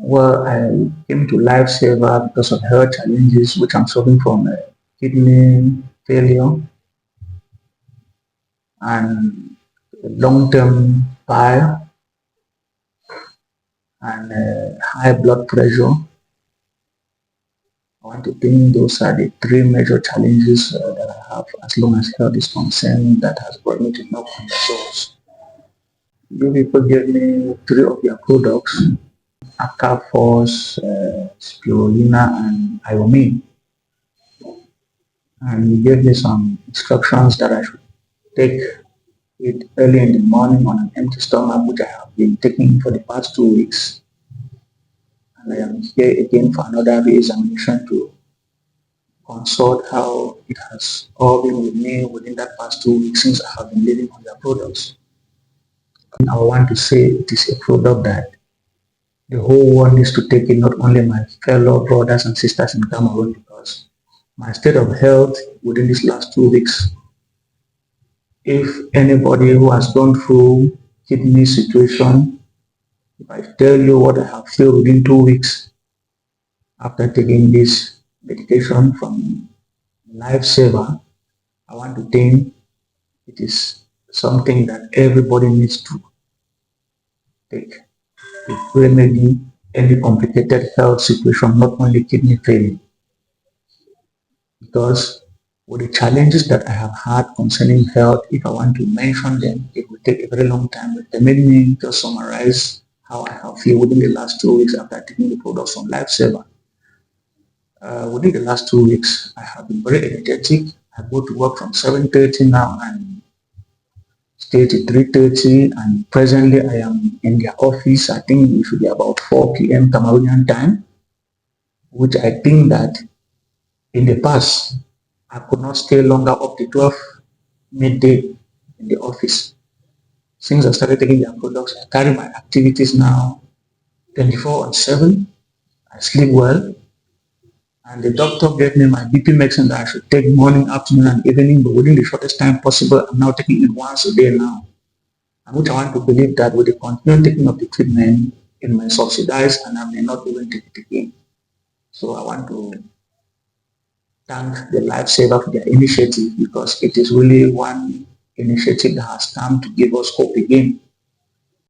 Well, I came to Lifesaver because of health challenges which I'm suffering from kidney failure and long-term bile and high blood pressure. I want to think those are the three major challenges that I have as long as health is concerned that has brought me to knock on the doors. You people gave me three of your products, Acafos, Spirulina, and Iomine. And you gave me some instructions that I should take it early in the morning on an empty stomach, which I have been taking for the past 2 weeks. And I am here again for another re-examination to consult how it has all been with me within that past 2 weeks since I have been living on their products. I want to say it is a product that the whole world needs to take it, not only my fellow brothers and sisters in Cameroon, because my state of health within these last 2 weeks, if anybody who has gone through kidney situation, if I tell you what I have felt within 2 weeks after taking this medication from Lifesaver, I want to think it is something that everybody needs to take to remedy any complicated health situation, not only kidney failure. Because with the challenges that I have had concerning health, if I want to mention them, it will take a very long time. But permit me to summarize how I have feel within the last 2 weeks after taking the products from Lifesaver. Within the last 2 weeks, I have been very energetic. I go to work from 7:30 now and stay till 3:30. And presently, I am in their office. I think it should be about 4 p.m. Cameroonian time, which I think that in the past, I could not stay longer up to 12 midday in the office. Since I started taking their products, I carry my activities now 24 on 7. I sleep well. And the doctor gave me my BP medicine that I should take morning, afternoon, and evening, but within the shortest time possible. I'm now taking it once a day now. And which I want to believe that with the continued taking of the treatment, it may subsidize and I may not even take it again. So I want to thank the Lifesaver for their initiative because it is really one initiative that has come to give us hope again.